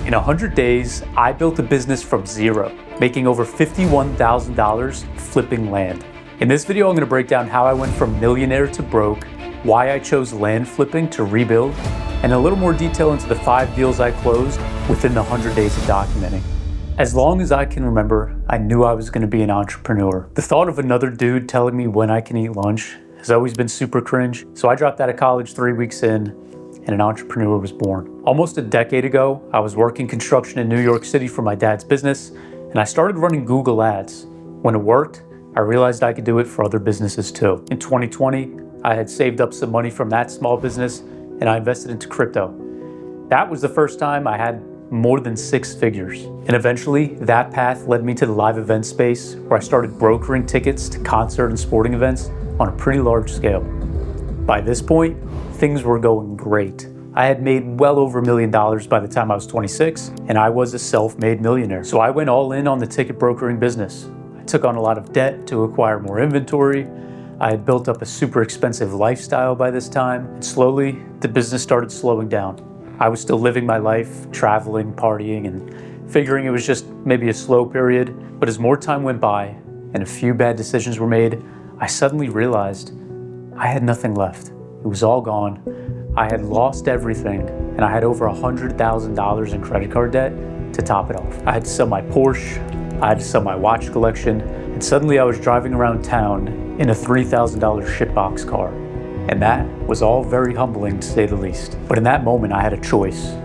In 100 days, I built a business from zero, making over $51,000 flipping land. In this video, I'm going to break down how I went from millionaire to broke, why I chose land flipping to rebuild, and a little more detail into the 5 deals I closed within the 100 days of documenting. As long as I can remember, I knew I was going to be an entrepreneur. The thought of another dude telling me when I can eat lunch has always been super cringe, so I dropped out of college 3 weeks in, and an entrepreneur was born. Almost a decade ago, I was working construction in New York City for my dad's business, and I started running Google Ads. When it worked, I realized I could do it for other businesses too. In 2020, I had saved up some money from that small business, and I invested into crypto. That was the first time I had more than 6 figures. And eventually, that path led me to the live event space, where I started brokering tickets to concert and sporting events on a pretty large scale. By this point, things were going great. I had made well over $1 million by the time I was 26, and I was a self-made millionaire. So I went all in on the ticket brokering business. I took on a lot of debt to acquire more inventory. I had built up a super expensive lifestyle by this time, and slowly, the business started slowing down. I was still living my life, traveling, partying, and figuring it was just maybe a slow period. But as more time went by, and a few bad decisions were made, I suddenly realized I had nothing left. It was all gone. I had lost everything, and I had over $100,000 in credit card debt to top it off. I had to sell my Porsche, I had to sell my watch collection, and suddenly I was driving around town in a $3,000 shitbox car. And that was all very humbling, to say the least. But in that moment, I had a choice.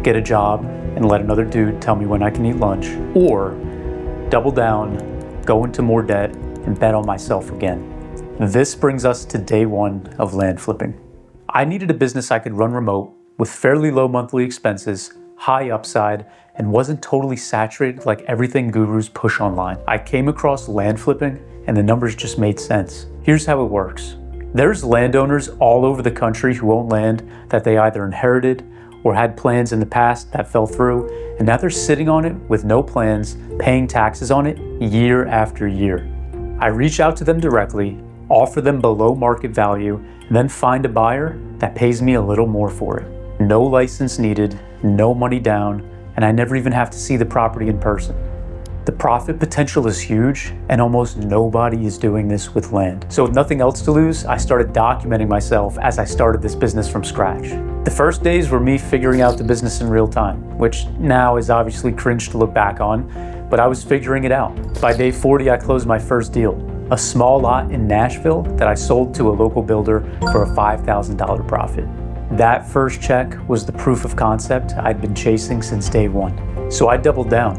Get a job and let another dude tell me when I can eat lunch, or double down, go into more debt, and bet on myself again. This brings us to day 1 of land flipping. I needed a business I could run remote with fairly low monthly expenses, high upside, and wasn't totally saturated like everything gurus push online. I came across land flipping and the numbers just made sense. Here's how it works. There's landowners all over the country who own land that they either inherited or had plans in the past that fell through, and now they're sitting on it with no plans, paying taxes on it year after year. I reach out to them directly, offer them below market value, and then find a buyer that pays me a little more for it. No license needed, no money down, and I never even have to see the property in person. The profit potential is huge, and almost nobody is doing this with land. So with nothing else to lose, I started documenting myself as I started this business from scratch. The first days were me figuring out the business in real time, which now is obviously cringe to look back on, but I was figuring it out. By day 40, I closed my first deal, a small lot in Nashville that I sold to a local builder for a $5,000 profit. That first check was the proof of concept I'd been chasing since day 1. So I doubled down.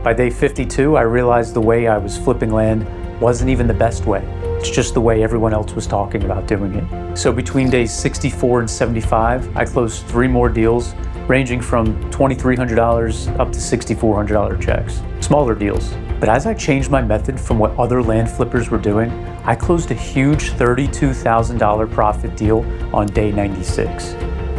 By day 52, I realized the way I was flipping land wasn't even the best way. It's just the way everyone else was talking about doing it. So between days 64 and 75, I closed 3 more deals, ranging from $2,300 up to $6,400 checks. Smaller deals. But as I changed my method from what other land flippers were doing, I closed a huge $32,000 profit deal on day 96.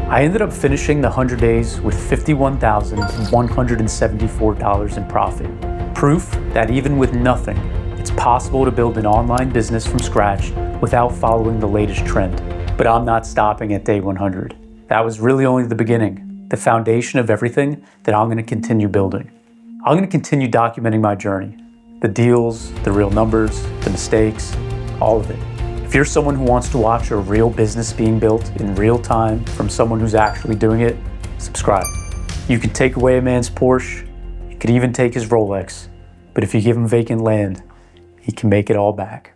I ended up finishing the 100 days with $51,174 in profit. Proof that even with nothing, it's possible to build an online business from scratch without following the latest trend. But I'm not stopping at day 100. That was really only the beginning, the foundation of everything that I'm going to continue building. I'm going to continue documenting my journey, the deals, the real numbers, the mistakes, all of it. If you're someone who wants to watch a real business being built in real time from someone who's actually doing it, subscribe. You can take away a man's Porsche, you could even take his Rolex, but if you give him vacant land, he can make it all back.